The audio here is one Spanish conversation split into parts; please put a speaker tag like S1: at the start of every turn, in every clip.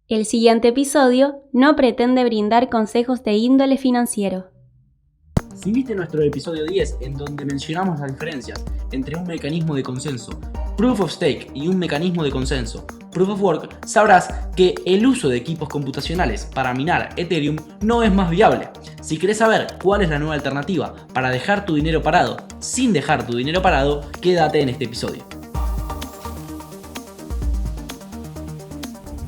S1: El siguiente episodio no pretende brindar consejos de índole financiero.
S2: Si viste nuestro episodio 10, en donde mencionamos las diferencias entre un mecanismo de consenso, Proof of Stake, y un mecanismo de consenso, Proof of Work, sabrás que el uso de equipos computacionales para minar Ethereum no es más viable. Si querés saber cuál es la nueva alternativa para dejar tu dinero parado sin dejar tu dinero parado, quédate en este episodio.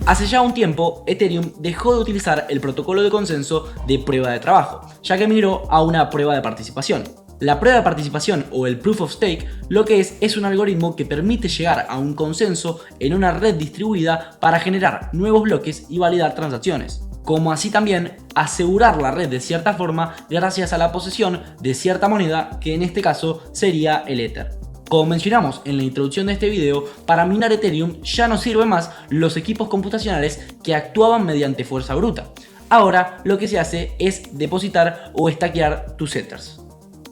S2: Hace ya un tiempo, Ethereum dejó de utilizar el protocolo de consenso de prueba de trabajo, ya que migró a una prueba de participación. La prueba de participación o el Proof of Stake lo que es un algoritmo que permite llegar a un consenso en una red distribuida para generar nuevos bloques y validar transacciones, como así también asegurar la red de cierta forma gracias a la posesión de cierta moneda, que en este caso sería el Ether. Como mencionamos en la introducción de este video, para minar Ethereum ya no sirven más los equipos computacionales que actuaban mediante fuerza bruta. Ahora lo que se hace es depositar o estaquear tus Ethers.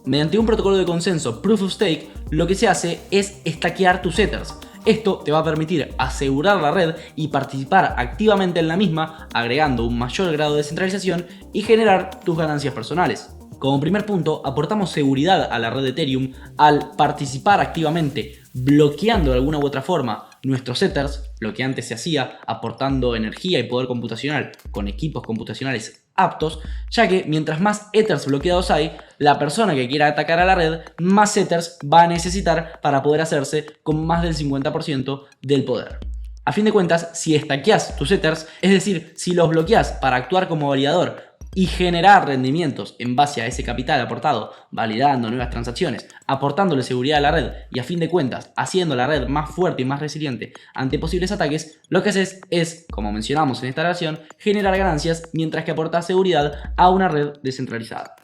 S2: Mediante un protocolo de consenso Proof of Stake, lo que se hace es estaquear tus Ethers. Esto te va a permitir asegurar la red y participar activamente en la misma, agregando un mayor grado de descentralización y generar tus ganancias personales. Como primer punto, aportamos seguridad a la red de Ethereum al participar activamente, bloqueando de alguna u otra forma nuestros Ethers, lo que antes se hacía aportando energía y poder computacional con equipos computacionales aptos, ya que mientras más Ethers bloqueados hay, la persona que quiera atacar a la red, más Ethers va a necesitar para poder hacerse con más del 50% del poder. A fin de cuentas, si estaqueas tus Ethers, es decir, si los bloqueas para actuar como validador y generar rendimientos en base a ese capital aportado, validando nuevas transacciones, aportándole seguridad a la red y a fin de cuentas haciendo la red más fuerte y más resiliente ante posibles ataques, lo que haces es, como mencionamos en esta relación, generar ganancias mientras que aportas seguridad a una red descentralizada.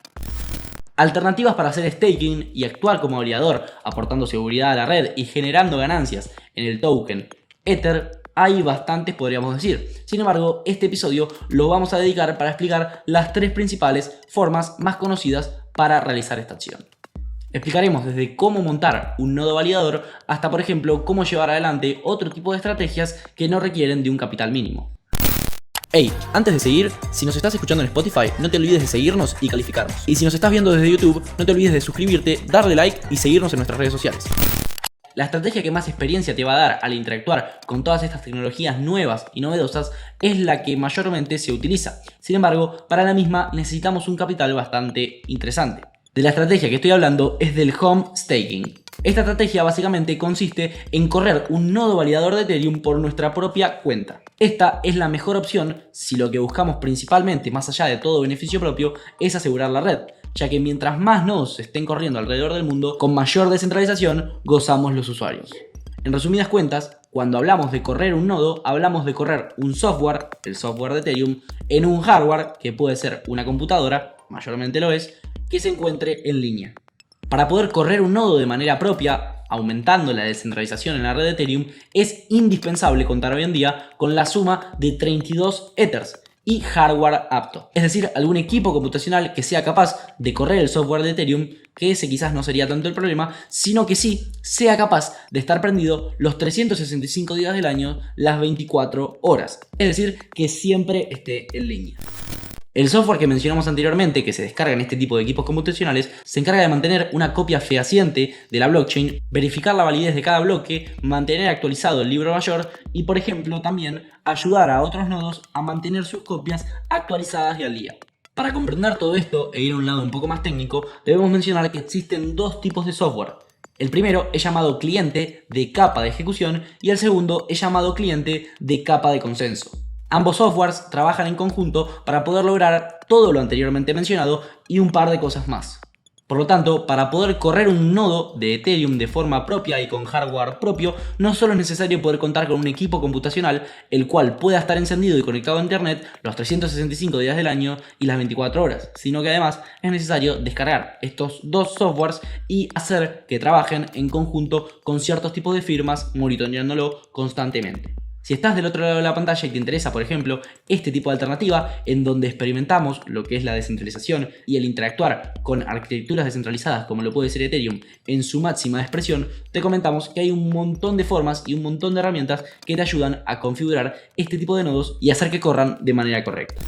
S2: Alternativas para hacer staking y actuar como validador, aportando seguridad a la red y generando ganancias en el token Ether, hay bastantes, podríamos decir. Sin embargo, este episodio lo vamos a dedicar para explicar las tres principales formas más conocidas para realizar esta acción. Explicaremos desde cómo montar un nodo validador hasta, por ejemplo, cómo llevar adelante otro tipo de estrategias que no requieren de un capital mínimo.
S3: Hey, antes de seguir, si nos estás escuchando en Spotify, no te olvides de seguirnos y calificarnos. Y si nos estás viendo desde YouTube, no te olvides de suscribirte, darle like y seguirnos en nuestras redes sociales.
S2: La estrategia que más experiencia te va a dar al interactuar con todas estas tecnologías nuevas y novedosas es la que mayormente se utiliza. Sin embargo, para la misma necesitamos un capital bastante interesante. De la estrategia que estoy hablando es del home staking. Esta estrategia básicamente consiste en correr un nodo validador de Ethereum por nuestra propia cuenta. Esta es la mejor opción si lo que buscamos principalmente, más allá de todo beneficio propio, es asegurar la red, ya que mientras más nodos estén corriendo alrededor del mundo, con mayor descentralización gozamos los usuarios. En resumidas cuentas, cuando hablamos de correr un nodo, hablamos de correr un software, el software de Ethereum, en un hardware, que puede ser una computadora, mayormente lo es, que se encuentre en línea. Para poder correr un nodo de manera propia, aumentando la descentralización en la red de Ethereum, es indispensable contar hoy en día con la suma de 32 Ethers y hardware apto, es decir, algún equipo computacional que sea capaz de correr el software de Ethereum, que ese quizás no sería tanto el problema, sino que sí sea capaz de estar prendido los 365 días del año, las 24 horas, es decir, que siempre esté en línea. El software que mencionamos anteriormente, que se descarga en este tipo de equipos computacionales, se encarga de mantener una copia fehaciente de la blockchain, verificar la validez de cada bloque, mantener actualizado el libro mayor y, por ejemplo, también ayudar a otros nodos a mantener sus copias actualizadas y al día. Para comprender todo esto e ir a un lado un poco más técnico, debemos mencionar que existen dos tipos de software. El primero es llamado cliente de capa de ejecución y el segundo es llamado cliente de capa de consenso. Ambos softwares trabajan en conjunto para poder lograr todo lo anteriormente mencionado y un par de cosas más. Por lo tanto, para poder correr un nodo de Ethereum de forma propia y con hardware propio, no solo es necesario poder contar con un equipo computacional el cual pueda estar encendido y conectado a internet los 365 días del año y las 24 horas, sino que además es necesario descargar estos dos softwares y hacer que trabajen en conjunto con ciertos tipos de firmas, monitoreándolo constantemente. Si estás del otro lado de la pantalla y te interesa, por ejemplo, este tipo de alternativa en donde experimentamos lo que es la descentralización y el interactuar con arquitecturas descentralizadas como lo puede ser Ethereum en su máxima expresión, te comentamos que hay un montón de formas y un montón de herramientas que te ayudan a configurar este tipo de nodos y hacer que corran de manera correcta.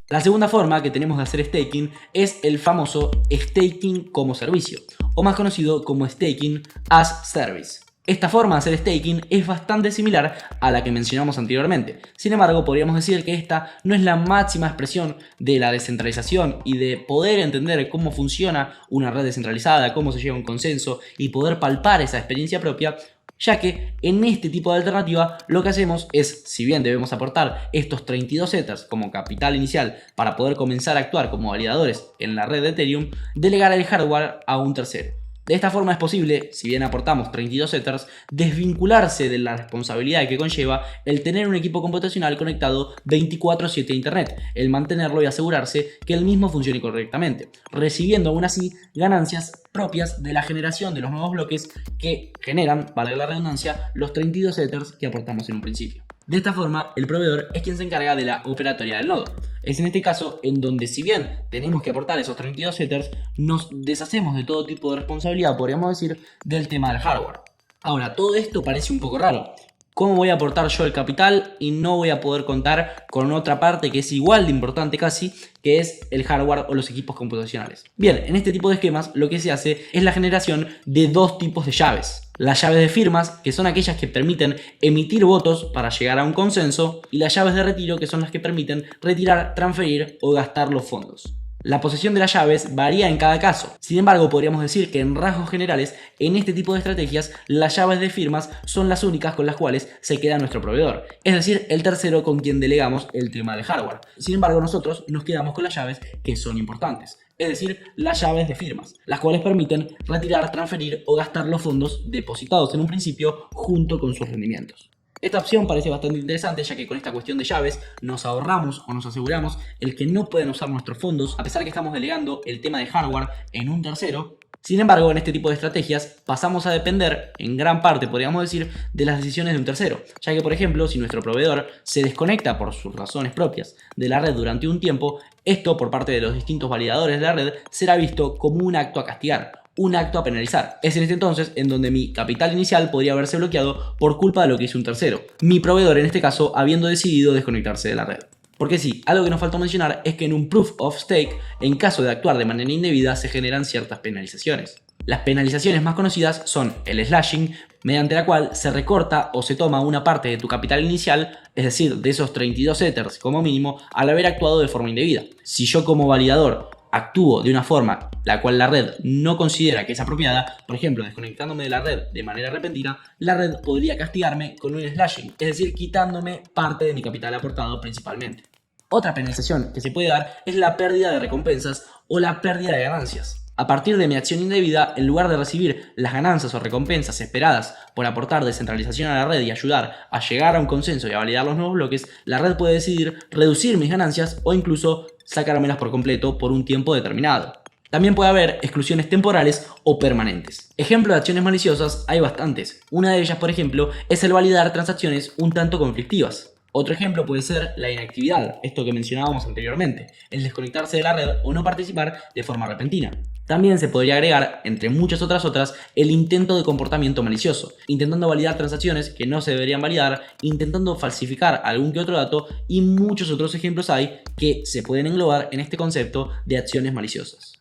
S2: La segunda forma que tenemos de hacer staking es el famoso staking como servicio, o más conocido como staking as service. Esta forma de hacer staking es bastante similar a la que mencionamos anteriormente. Sin embargo, podríamos decir que esta no es la máxima expresión de la descentralización y de poder entender cómo funciona una red descentralizada, cómo se llega a un consenso y poder palpar esa experiencia propia, ya que en este tipo de alternativa lo que hacemos es, si bien debemos aportar estos 32 Ethers como capital inicial para poder comenzar a actuar como validadores en la red de Ethereum, delegar el hardware a un tercero. De esta forma es posible, si bien aportamos 32 Ethers, desvincularse de la responsabilidad que conlleva el tener un equipo computacional conectado 24/7 a Internet, el mantenerlo y asegurarse que el mismo funcione correctamente, recibiendo aún así ganancias propias de la generación de los nuevos bloques que generan, valga la redundancia, los 32 Ethers que aportamos en un principio. De esta forma, el proveedor es quien se encarga de la operatoria del nodo. Es en este caso en donde, si bien tenemos que aportar esos 32 Ethers, nos deshacemos de todo tipo de responsabilidad, podríamos decir, del tema del hardware. Ahora, todo esto parece un poco raro. ¿Cómo voy a aportar yo el capital y no voy a poder contar con otra parte que es igual de importante casi, que es el hardware o los equipos computacionales? Bien, en este tipo de esquemas lo que se hace es la generación de dos tipos de llaves. Las llaves de firmas, que son aquellas que permiten emitir votos para llegar a un consenso, y las llaves de retiro, que son las que permiten retirar, transferir o gastar los fondos. La posesión de las llaves varía en cada caso. Sin embargo, podríamos decir que en rasgos generales, en este tipo de estrategias, las llaves de firmas son las únicas con las cuales se queda nuestro proveedor, es decir, el tercero con quien delegamos el tema del hardware. Sin embargo, nosotros nos quedamos con las llaves que son importantes, es decir, las llaves de firmas, las cuales permiten retirar, transferir o gastar los fondos depositados en un principio junto con sus rendimientos. Esta opción parece bastante interesante, ya que con esta cuestión de llaves nos ahorramos o nos aseguramos el que no pueden usar nuestros fondos a pesar que estamos delegando el tema de hardware en un tercero. Sin embargo, en este tipo de estrategias pasamos a depender, en gran parte podríamos decir, de las decisiones de un tercero, ya que por ejemplo, si nuestro proveedor se desconecta por sus razones propias de la red durante un tiempo, esto por parte de los distintos validadores de la red será visto como un acto a castigar, un acto a penalizar. Es en este entonces en donde mi capital inicial podría haberse bloqueado por culpa de lo que hizo un tercero, mi proveedor en este caso habiendo decidido desconectarse de la red. Porque sí, algo que nos faltó mencionar es que en un Proof of Stake, en caso de actuar de manera indebida, se generan ciertas penalizaciones. Las penalizaciones más conocidas son el slashing, mediante la cual se recorta o se toma una parte de tu capital inicial, es decir, de esos 32 Ethers como mínimo, al haber actuado de forma indebida. Si yo como validador actúo de una forma la cual la red no considera que es apropiada, por ejemplo desconectándome de la red de manera repentina, la red podría castigarme con un slashing, es decir, quitándome parte de mi capital aportado principalmente. Otra penalización que se puede dar es la pérdida de recompensas o la pérdida de ganancias. A partir de mi acción indebida, en lugar de recibir las ganancias o recompensas esperadas por aportar descentralización a la red y ayudar a llegar a un consenso y a validar los nuevos bloques, la red puede decidir reducir mis ganancias o incluso sacármelas por completo por un tiempo determinado. También puede haber exclusiones temporales o permanentes. Ejemplos de acciones maliciosas hay bastantes. Una de ellas, por ejemplo, es el validar transacciones un tanto conflictivas. Otro ejemplo puede ser la inactividad, esto que mencionábamos anteriormente, el desconectarse de la red o no participar de forma repentina. También se podría agregar, entre muchas otras, el intento de comportamiento malicioso, intentando validar transacciones que no se deberían validar, intentando falsificar algún que otro dato y muchos otros ejemplos hay que se pueden englobar en este concepto de acciones maliciosas.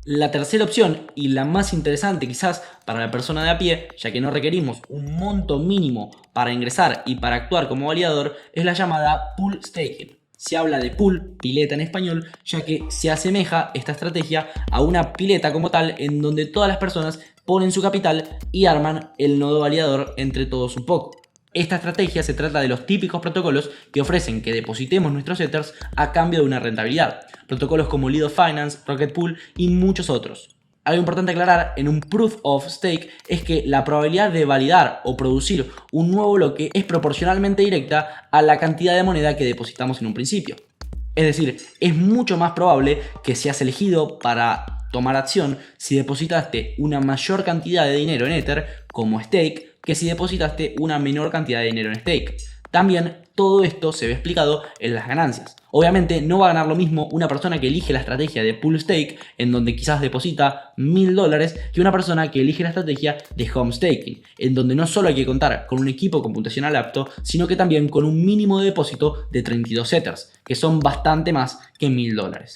S2: La tercera opción, y la más interesante quizás para la persona de a pie, ya que no requerimos un monto mínimo para ingresar y para actuar como validador, es la llamada pool staking. Se habla de pool, pileta en español, ya que se asemeja esta estrategia a una pileta como tal, en donde todas las personas ponen su capital y arman el nodo validador entre todos un poco. Esta estrategia se trata de los típicos protocolos que ofrecen que depositemos nuestros Ethers a cambio de una rentabilidad. Protocolos como Lido Finance, Rocket Pool y muchos otros. Algo importante aclarar en un Proof of Stake es que la probabilidad de validar o producir un nuevo bloque es proporcionalmente directa a la cantidad de moneda que depositamos en un principio. Es decir, es mucho más probable que seas elegido para tomar acción si depositaste una mayor cantidad de dinero en Ether como stake que si depositaste una menor cantidad de dinero en stake. También todo esto se ve explicado en las ganancias. Obviamente no va a ganar lo mismo una persona que elige la estrategia de pool stake, en donde quizás deposita $1000, que una persona que elige la estrategia de home staking, en donde no solo hay que contar con un equipo computacional apto, sino que también con un mínimo de depósito de 32 Ethers, que son bastante más que $1000.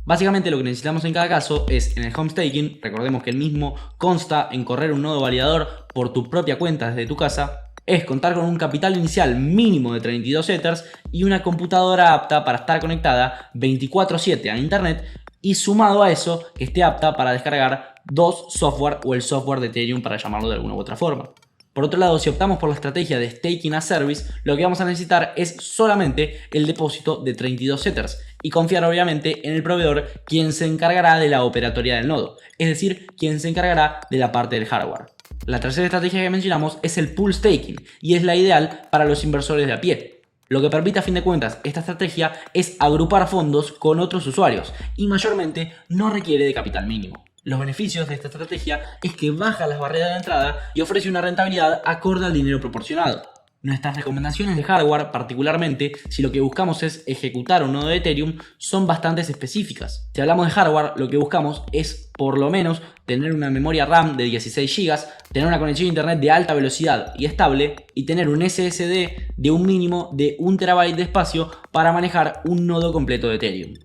S2: Básicamente lo que necesitamos en cada caso es, en el home staking, recordemos que el mismo consta en correr un nodo validador por tu propia cuenta desde tu casa, es contar con un capital inicial mínimo de 32 Ethers y una computadora apta para estar conectada 24/7 a internet, y sumado a eso que esté apta para descargar 2 software o el software de Ethereum, para llamarlo de alguna u otra forma. Por otro lado, si optamos por la estrategia de Staking as Service, lo que vamos a necesitar es solamente el depósito de 32 Ethers y confiar obviamente en el proveedor, quien se encargará de la operatoria del nodo, es decir, quien se encargará de la parte del hardware. La tercera estrategia que mencionamos es el pool staking, y es la ideal para los inversores de a pie. Lo que permite a fin de cuentas esta estrategia es agrupar fondos con otros usuarios y mayormente no requiere de capital mínimo. Los beneficios de esta estrategia es que baja las barreras de entrada y ofrece una rentabilidad acorde al dinero proporcionado. Nuestras recomendaciones de hardware, particularmente si lo que buscamos es ejecutar un nodo de Ethereum, son bastante específicas. Si hablamos de hardware, lo que buscamos es por lo menos tener una memoria RAM de 16 GB, tener una conexión a internet de alta velocidad y estable, y tener un SSD de un mínimo de 1 TB de espacio para manejar un nodo completo de Ethereum.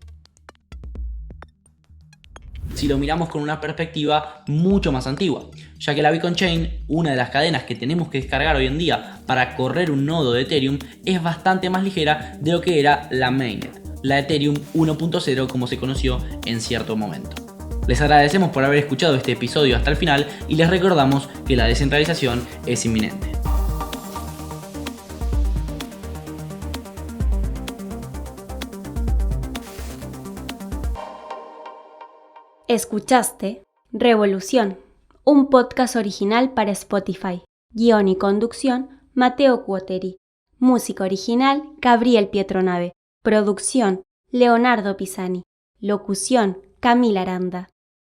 S2: Si lo miramos con una perspectiva mucho más antigua, ya que la Beacon Chain, una de las cadenas que tenemos que descargar hoy en día para correr un nodo de Ethereum, es bastante más ligera de lo que era la Mainnet, la Ethereum 1.0 como se conoció en cierto momento. Les agradecemos por haber escuchado este episodio hasta el final y les recordamos que la descentralización es inminente.
S1: Escuchaste Revolución, un podcast original para Spotify. Guión y conducción, Mateo Cuoteri. Música original, Gabriel Pietronave. Producción, Leonardo Pisani. Locución, Camila Aranda.